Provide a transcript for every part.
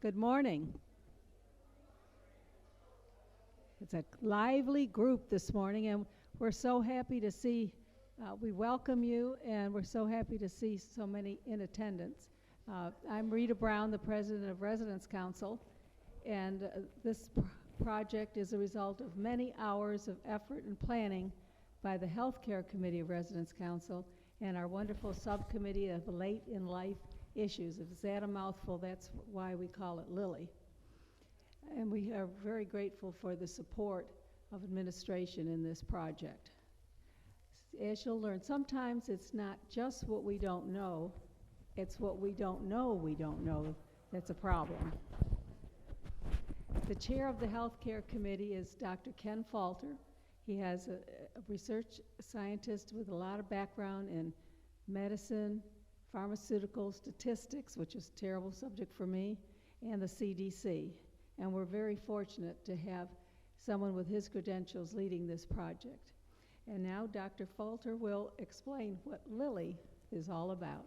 Good morning. It's a lively group this morning, and we're so happy to see, we welcome you, and we're so happy to see so many in attendance. I'm Rita Brown, the President of Residence Council, and this project is a result of many hours of effort and planning by the Healthcare Committee of Residence Council and our wonderful subcommittee of late in life issues. If it's that a mouthful, that's why we call it Lily. And we are very grateful for the support of administration in this project. As you'll learn, sometimes it's not just what we don't know, it's what we don't know that's a problem. The chair of the Healthcare Committee is Dr. Ken Falter. He has a research scientist with a lot of background in medicine, pharmaceutical statistics, which is a terrible subject for me, and the CDC. And we're very fortunate to have someone with his credentials leading this project. And now Dr. Falter will explain what Lily is all about.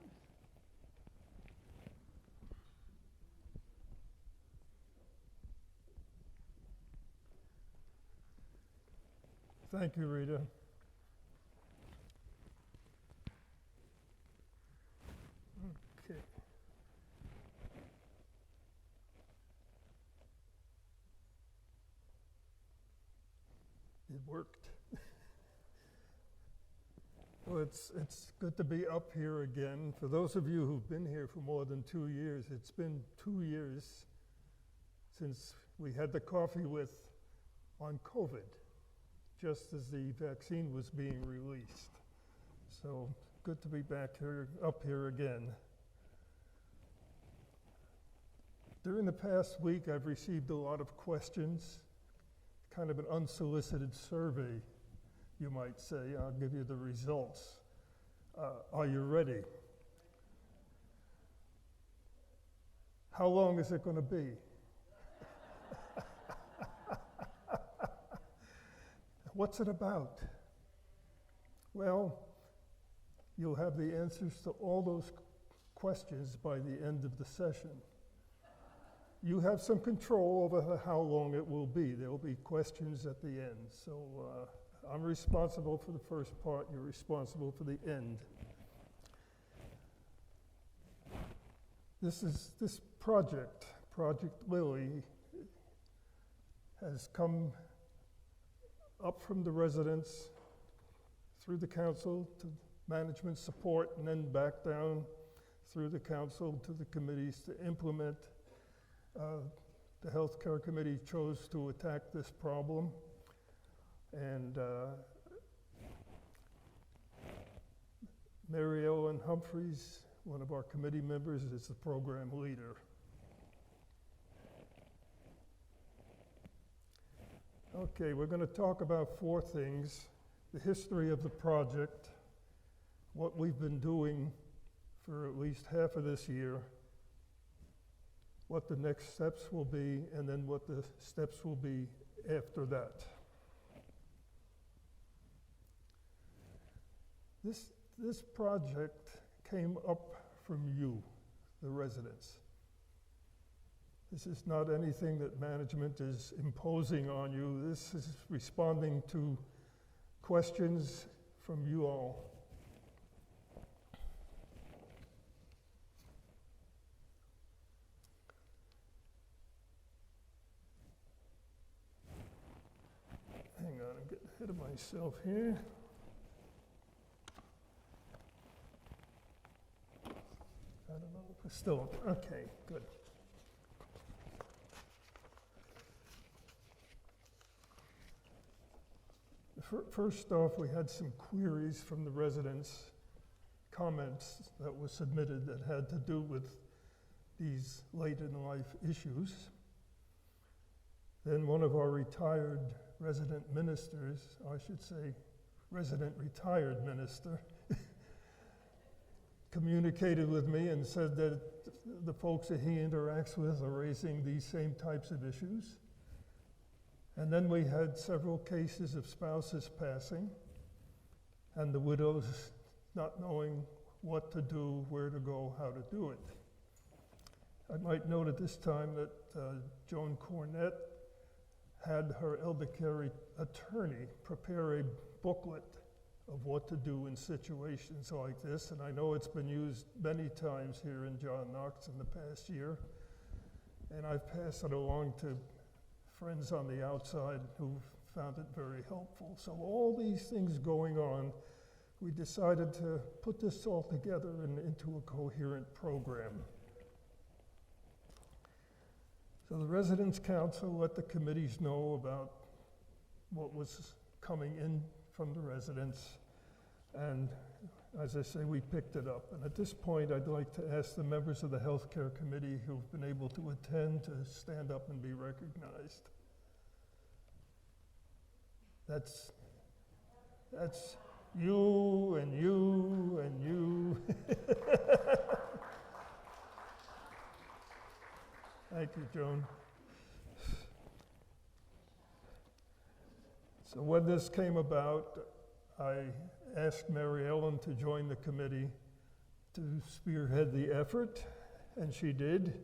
Thank you, Rita. Okay. It worked. Well, it's good to be up here again. For those of you who've been here for more than 2 years, it's been 2 years since we had the coffee with on COVID, just as the vaccine was being released. So good to be back here, up here again. During the past week, I've received a lot of questions, kind of an unsolicited survey, you might say. I'll give you the results. Are you ready? How long is it going to be? What's it about? Well, you'll have the answers to all those questions by the end of the session. You have some control over how long it will be. There will be questions at the end. So I'm responsible for the first part, you're responsible for the end. This project, Project Lily, has come up from the residents, through the council to management support, and then back down through the council to the committees to implement. The Healthcare Committee chose to attack this problem, and Mary Ellen Humphreys, one of our committee members, is the program leader. Okay, we're going to talk about 4 things: the history of the project, what we've been doing for at least half of this year, what the next steps will be, and then what the steps will be after that. This project came up from you, the residents. This is not anything that management is imposing on you. This is responding to questions from you all. Hang on, I'm getting ahead of myself here. I don't know if it's still, okay, good. First off, we had some queries from the residents, comments that were submitted that had to do with these late in life issues. Then one of our retired resident ministers, I should say resident retired minister, communicated with me and said that the folks that he interacts with are raising these same types of issues. And then we had several cases of spouses passing and the widows not knowing what to do, where to go, how to do it. I might note at this time that Joan Cornett had her elder care attorney prepare a booklet of what to do in situations like this, and I know it's been used many times here in John Knox in the past year, and I've passed it along to friends on the outside who found it very helpful. So all these things going on, we decided to put this all together into a coherent program. So the Residents' Council let the committees know about what was coming in from the residents, and as I say, we picked it up. And at this point, I'd like to ask the members of the Healthcare Committee who've been able to attend to stand up and be recognized. That's you and you and you. Thank you, Joan. So when this came about, I asked Mary Ellen to join the committee to spearhead the effort, and she did.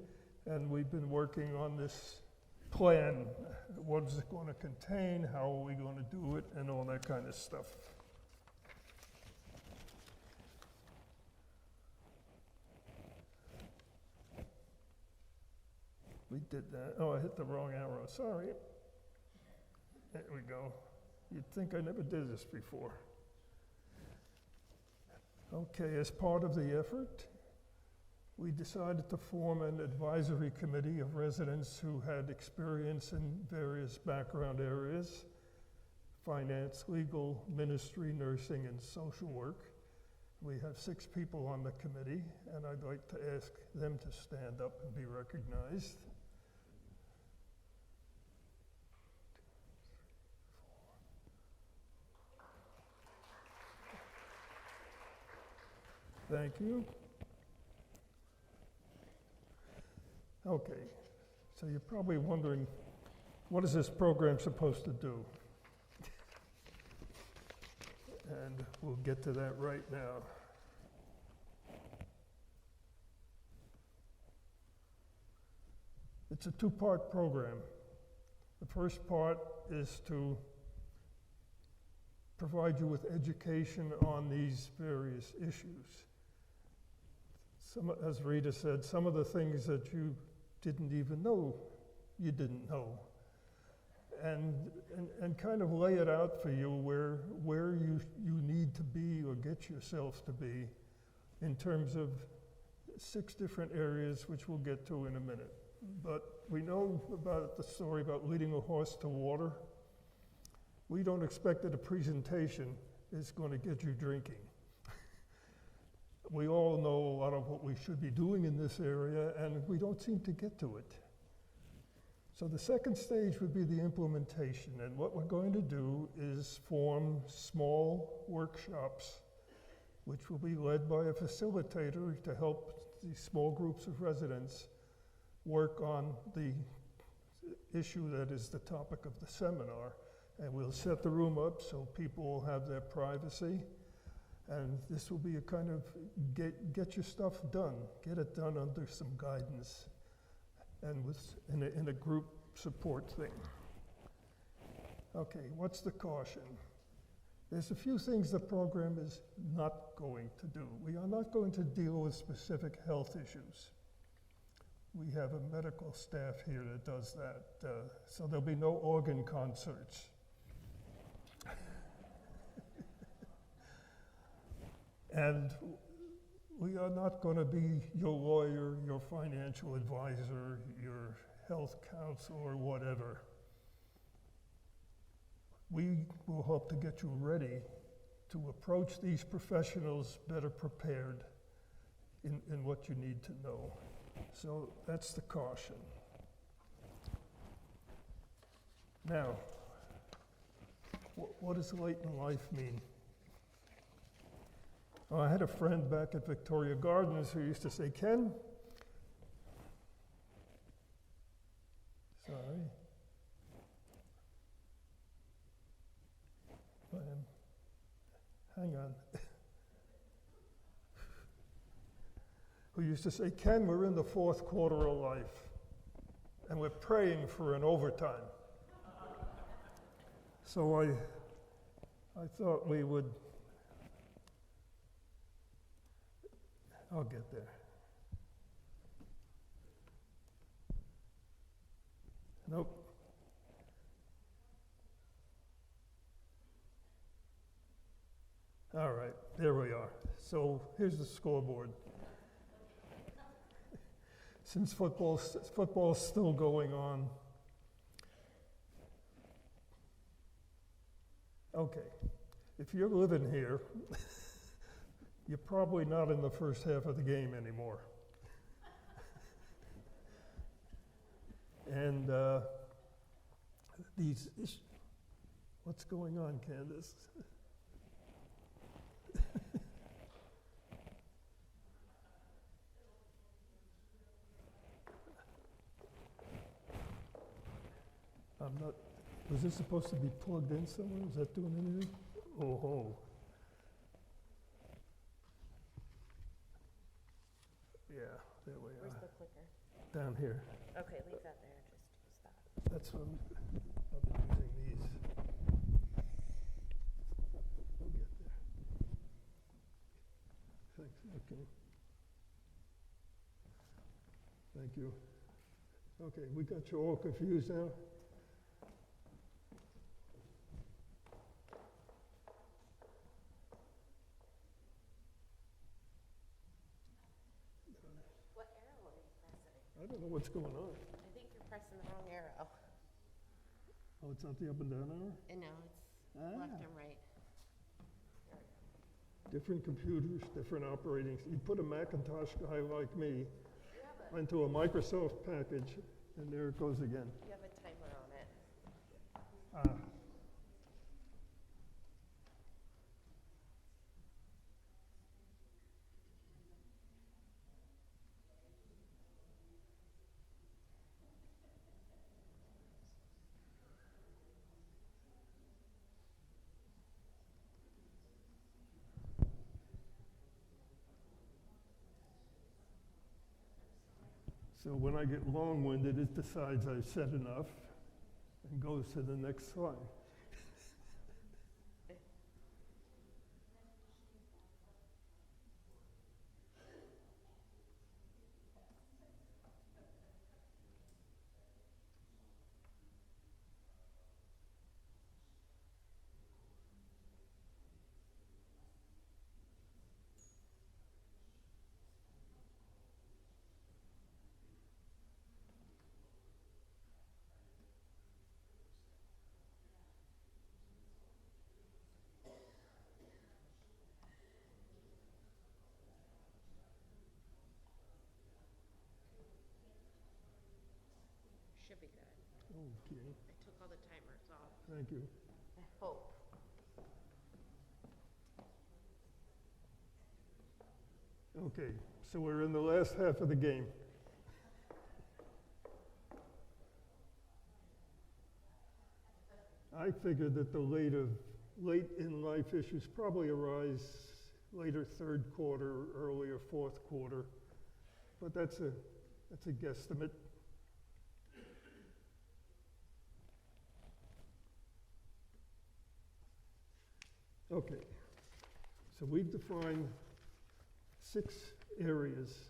And we've been working on this plan. What is it going to contain? How are we going to do it? And all that kind of stuff. We did that. Oh, I hit the wrong arrow. Sorry. There we go. You'd think I never did this before. Okay, as part of the effort, we decided to form an advisory committee of residents who had experience in various background areas: finance, legal, ministry, nursing, and social work. We have 6 people on the committee, and I'd like to ask them to stand up and be recognized. Thank you. Okay, so you're probably wondering, what is this program supposed to do? And we'll get to that right now. It's a 2-part program. The first part is to provide you with education on these various issues. As Rita said, some of the things that you didn't even know you didn't know, and kind of lay it out for you where you need to be or get yourself to be in terms of 6 different areas, which we'll get to in a minute. But we know about the story about leading a horse to water. We don't expect that a presentation is going to get you drinking. We all know a lot of what we should be doing in this area, and we don't seem to get to it. So the second stage would be the implementation, and what we're going to do is form small workshops, which will be led by a facilitator to help these small groups of residents work on the issue that is the topic of the seminar. And we'll set the room up so people will have their privacy. And this will be a kind of get your stuff done, get it done under some guidance and in a group support thing. Okay, what's the caution? There's a few things the program is not going to do. We are not going to deal with specific health issues. We have a medical staff here that does that, so there'll be no organ concerts. And we are not going to be your lawyer, your financial advisor, your health counsel, or whatever. We will hope to get you ready to approach these professionals better prepared in what you need to know. So that's the caution. Now, what does late in life mean? Well, I had a friend back at Victoria Gardens who used to say, Ken, sorry, hang on. who used to say, Ken, we're in the fourth quarter of life, and we're praying for an overtime. So I thought we would, I'll get there. Nope. All right, there we are. So here's the scoreboard. Since football's still going on. Okay, if you're living here, you're probably not in the first half of the game anymore. And what's going on, Candace? Was this supposed to be plugged in somewhere? Is that doing anything? Oh ho. Yeah, there we are. Where's the clicker? Down here. Okay, leave that there, just use that. That's what I've been using these. We'll get there. Thanks, okay. Thank you. Okay, we got you all confused now? What arrow are you pressing? I don't know what's going on. I think you're pressing the wrong arrow. Oh, it's not the up and down arrow? No, it's left and right. There we go. Different computers, different operating. You put a Macintosh guy like me into a Microsoft package, and there it goes again. You have a timer on it. So when I get long-winded, it decides I've said enough and goes to the next slide. Should be good. Okay, I took all the timers off. thank you. I hope. Okay, so we're in the last half of the game. I figured that the late in life issues probably arise later third quarter, earlier fourth quarter, but that's a guesstimate. Okay, so we've defined 6 areas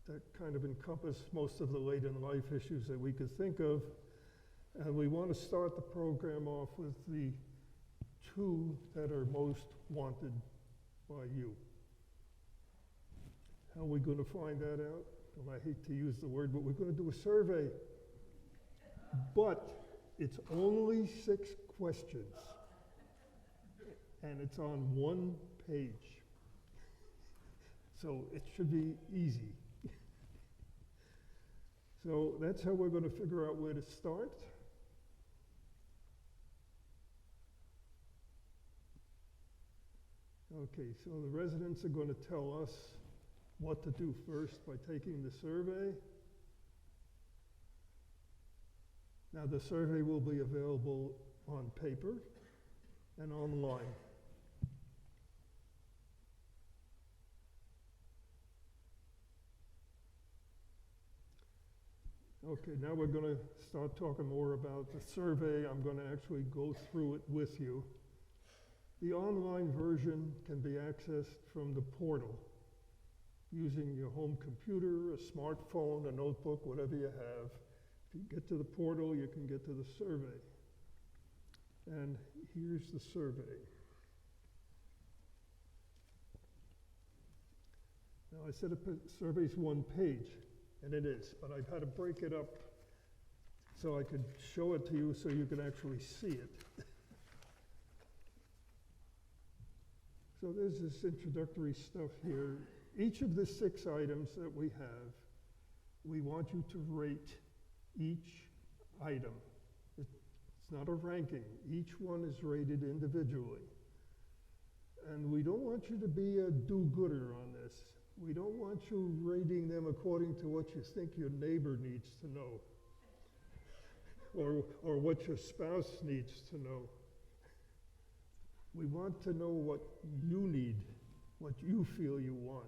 that kind of encompass most of the late in life issues that we could think of. And we want to start the program off with the 2 that are most wanted by you. How are we going to find that out? Well, I hate to use the word, but we're going to do a survey. But it's only 6 questions. And it's on 1 page. So it should be easy. So that's how we're going to figure out where to start. Okay, so the residents are going to tell us what to do first by taking the survey. Now the survey will be available on paper and online. Okay, now we're going to start talking more about the survey. I'm going to actually go through it with you. The online version can be accessed from the portal using your home computer, a smartphone, a notebook, whatever you have. If you get to the portal, you can get to the survey. And here's the survey. Now, I said the survey's one page, and it is, but I've had to break it up so I could show it to you so you can actually see it. So there's this introductory stuff here. Each of the 6 items that we have, we want you to rate each item. It's not a ranking. Each one is rated individually. And we don't want you to be a do-gooder on this. We don't want you rating them according to what you think your neighbor needs to know, or what your spouse needs to know. We want to know what you need, what you feel you want.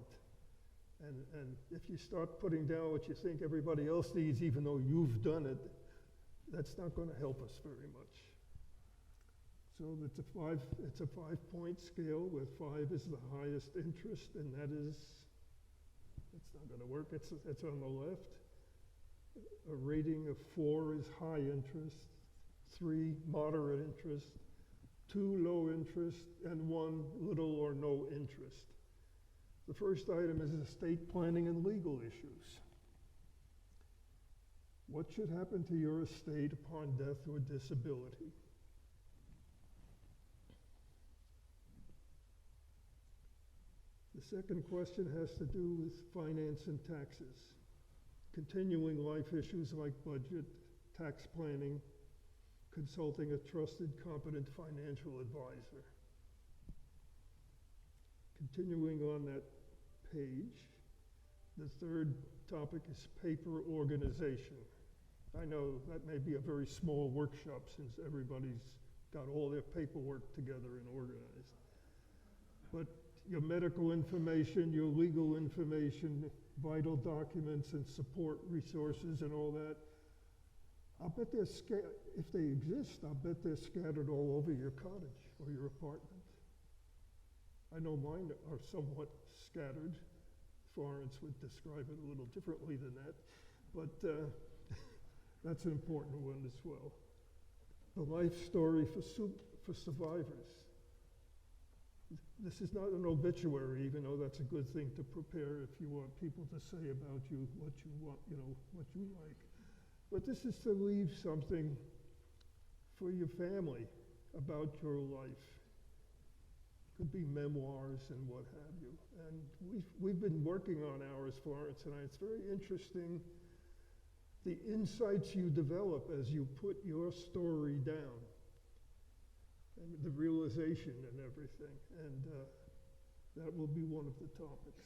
And if you start putting down what you think everybody else needs, even though you've done it, that's not going to help us very much. So it's a 5-point scale where 5 is the highest interest, and that is, it's not going to work, it's on the left. A rating of 4 is high interest, 3 moderate interest, 2 low interest, and 1 little or no interest. The first item is estate planning and legal issues. What should happen to your estate upon death or disability? The second question has to do with finance and taxes, continuing life issues like budget, tax planning, consulting a trusted, competent financial advisor. Continuing on that page, the third topic is paper organization. I know that may be a very small workshop since everybody's got all their paperwork together and organized. But your medical information, your legal information, vital documents and support resources and all that, I'll bet they're if they exist, I'll bet they're scattered all over your cottage or your apartment. I know mine are somewhat scattered. Florence would describe it a little differently than that, but that's an important one as well. The life story for survivors. This is not an obituary, even though that's a good thing to prepare if you want people to say about you what you want, what you like. But this is to leave something for your family about your life. Could be memoirs and what have you. And we've been working on ours, Florence and I. It's very interesting, the insights you develop as you put your story down, and the realization and everything. And that will be one of the topics.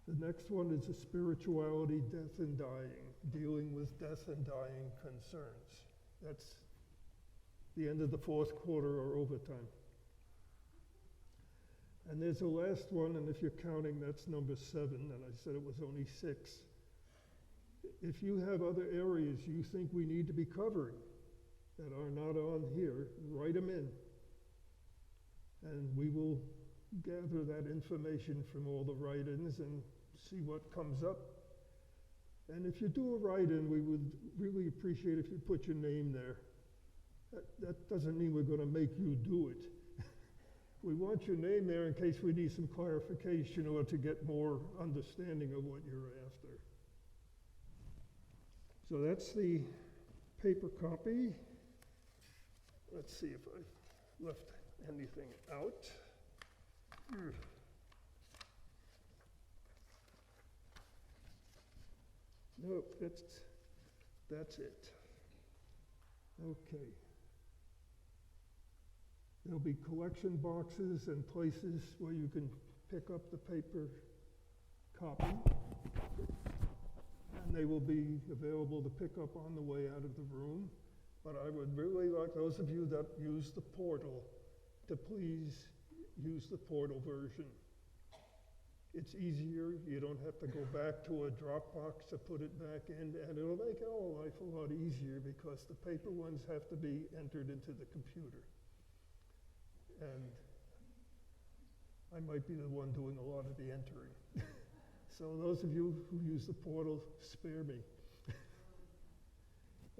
The next one is a spirituality, death and dying, dealing with death and dying concerns. That's the end of the 4th quarter or overtime. And there's a last one, and if you're counting, that's number 7, and I said it was only 6. If you have other areas you think we need to be covering that are not on here, write them in. And we will gather that information from all the write-ins and see what comes up. And if you do a write-in, we would really appreciate if you put your name there. That doesn't mean we're going to make you do it. We want your name there in case we need some clarification or to get more understanding of what you're after. So that's the paper copy. Let's see if I left anything out. Nope, that's it. Okay. There'll be collection boxes and places where you can pick up the paper copy. And they will be available to pick up on the way out of the room. But I would really like those of you that use the portal to please use the portal version. It's easier, you don't have to go back to a Dropbox to put it back in, and it'll make our life a lot easier because the paper ones have to be entered into the computer. And I might be the one doing a lot of the entering. So those of you who use the portal, spare me.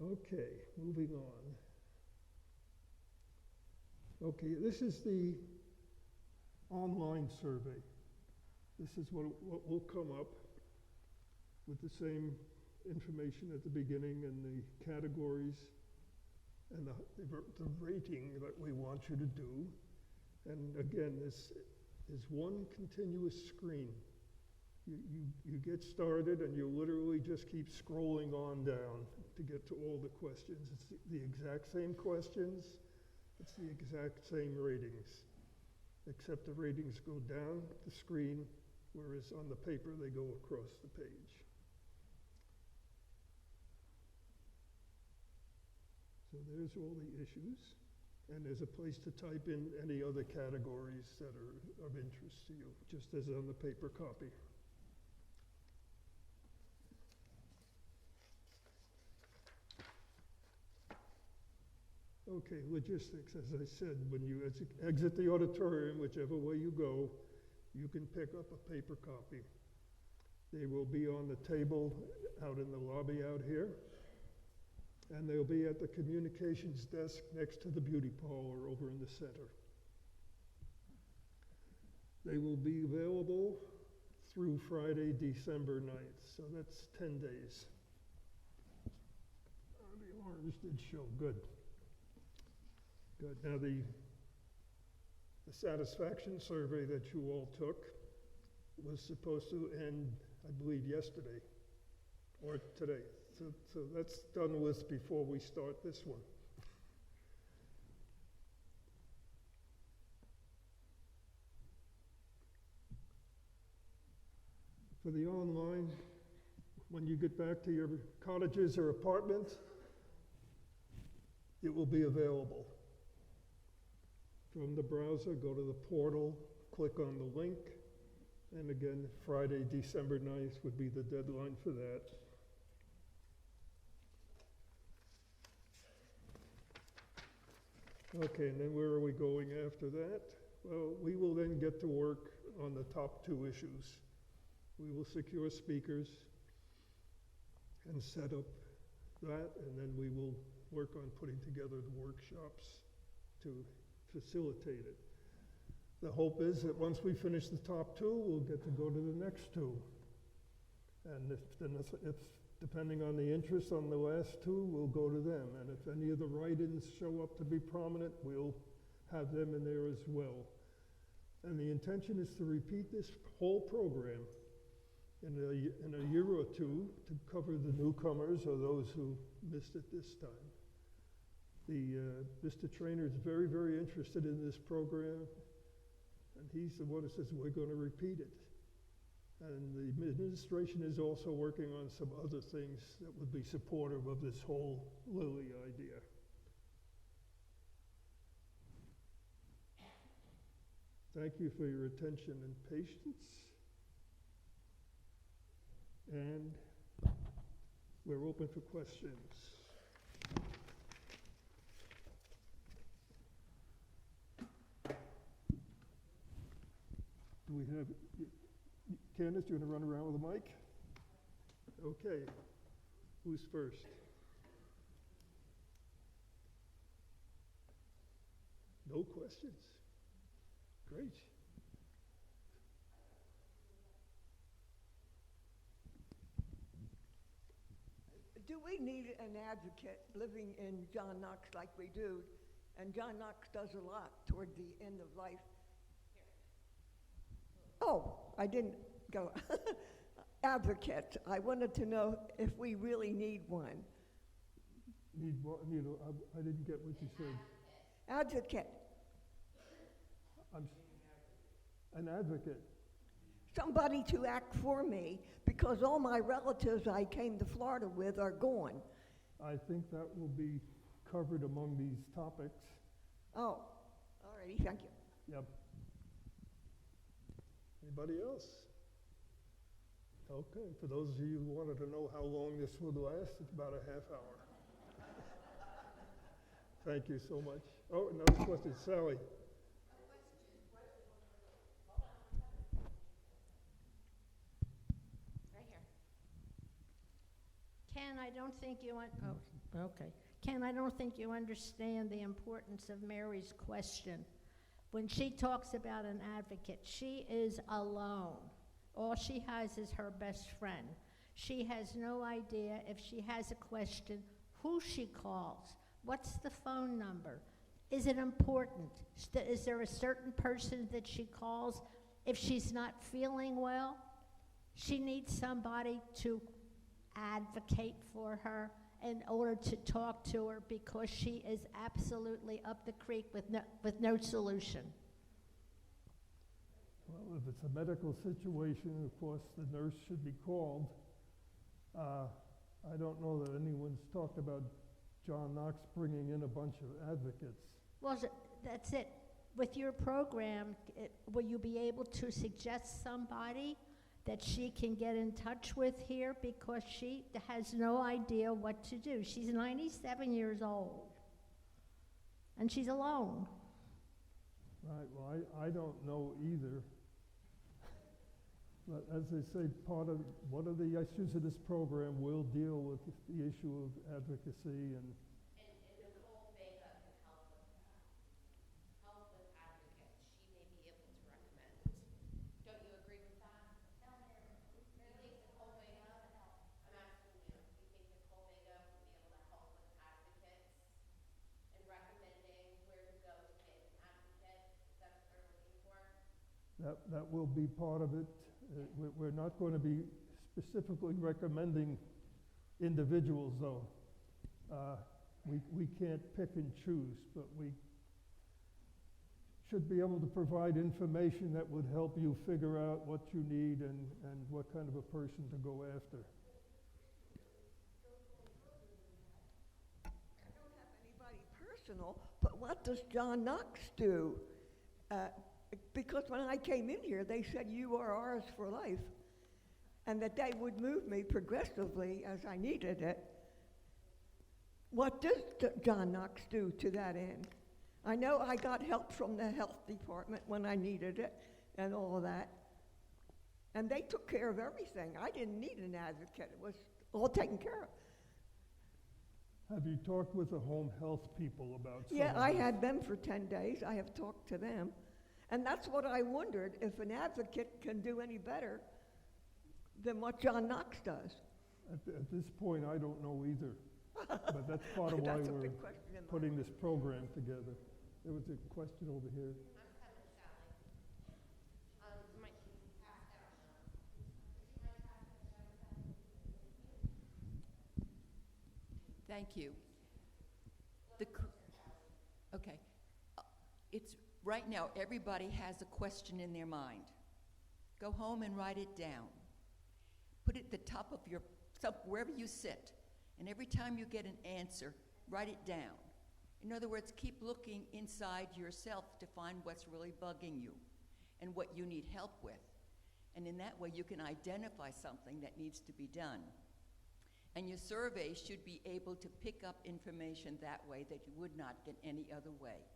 Okay, moving on. Okay, this is the online survey. This is what will come up with the same information at the beginning and the categories and the rating that we want you to do. And again, this is one continuous screen. You get started and you literally just keep scrolling on down to get to all the questions. It's the exact same questions, it's the exact same ratings, except the ratings go down the screen, whereas on the paper they go across the page. So there's all the issues, and there's a place to type in any other categories that are of interest to you, just as on the paper copy. Okay, logistics, as I said, when you exit the auditorium, whichever way you go, you can pick up a paper copy. They will be on the table out in the lobby out here, and they'll be at the communications desk next to the beauty parlor over in the center. They will be available through Friday, December 9th, so that's 10 days. The orange did show, good. Good. Now the satisfaction survey that you all took was supposed to end, I believe, yesterday or today. So that's done with before we start this one. For the online, when you get back to your cottages or apartments, it will be available. From the browser, go to the portal, click on the link, and again, Friday, December 9th would be the deadline for that. Okay, and then where are we going after that? Well, we will then get to work on the top two issues. We will secure speakers and set up that, and then we will work on putting together the workshops to facilitate it. The hope is that once we finish the top two, we'll get to go to the next two. And if depending on the interest on the last two, we'll go to them. And if any of the write-ins show up to be prominent, we'll have them in there as well. And the intention is to repeat this whole program in a year or two to cover the newcomers or those who missed it this time. Mr. Trainer is very, very interested in this program, and he's the one who says we're going to repeat it. And the administration is also working on some other things that would be supportive of this whole Lily idea. Thank you for your attention and patience. And we're open for questions. Do we have, Candace, do you want to run around with a mic? Okay, who's first? No questions? Great. Do we need an advocate living in John Knox like we do? And John Knox does a lot toward the end of life. Oh, I didn't go. Advocate. I wanted to know if we really need one. Need what? I didn't get what you said. Advocate. An advocate. Somebody to act for me, because all my relatives I came to Florida with are gone. I think that will be covered among these topics. Oh, all righty, thank you. Yep. Anybody else? Okay, for those of you who wanted to know how long this would last, it's about a half hour. Thank you so much. Oh, another question, Sally. Right here. Ken, I don't think you okay. Ken, I don't think you understand the importance of Mary's question. When she talks about an advocate, she is alone. All she has is her best friend. She has no idea if she has a question, who she calls, what's the phone number, is it important, is there a certain person that she calls if she's not feeling well? She needs somebody to advocate for her in order to talk to her because she is absolutely up the creek with no solution. Well, if it's a medical situation, of course, the nurse should be called. I don't know that anyone's talked about John Knox bringing in a bunch of advocates. Well, that's it. With your program, will you be able to suggest somebody that she can get in touch with here, because she has no idea what to do? She's 97 years old, and she's alone. Right, well, I don't know either. But as they say, one of the issues of this program will deal with the issue of advocacy and Nicole Vega can help with that. Help with advocates. She may be able to recommend. Don't you agree with that? You think Nicole Vega? I'm asking you. You think Nicole Vega will be able to help with advocates and recommending where to go to get an advocate? Is that what they're looking for? that will be part of it. We're not going to be specifically recommending individuals, though. We can't pick and choose, but we should be able to provide information that would help you figure out what you need and what kind of a person to go after. I don't have anybody personal, but what does John Knox do? Because when I came in here, they said you are ours for life, and that they would move me progressively as I needed it. What does John Knox do to that end? I know I got help from the health department when I needed it and all of that, and they took care of everything. I didn't need an advocate. It was all taken care of. Have you talked with the home health people about some Yeah, of I this? had them for 10 days. I have talked to them. And that's what I wondered, if an advocate can do any better than what John Knox does. At this point, I don't know either. But that's part of why That's a we're big question in my putting mind. this program together. There was a question over here. I'm coming, Sally. Might pass that one. Would you mind passing it down, Sally? Thank you. Okay. It's right now, everybody has a question in their mind. Go home and write it down. Put it at the top of wherever you sit. And every time you get an answer, write it down. In other words, keep looking inside yourself to find what's really bugging you and what you need help with. And in that way, you can identify something that needs to be done. And your survey should be able to pick up information that way that you would not get any other way.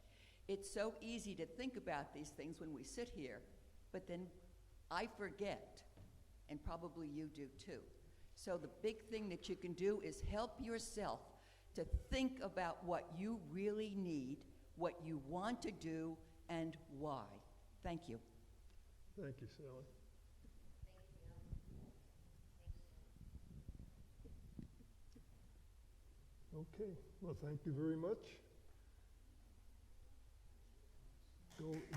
It's so easy to think about these things when we sit here, but then I forget, and probably you do too. So the big thing that you can do is help yourself to think about what you really need, what you want to do, and why. Thank you. Thank you, Sally. Okay, well, thank you very much.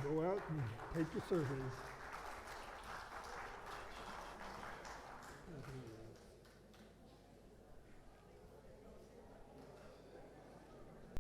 Go out and take your surveys.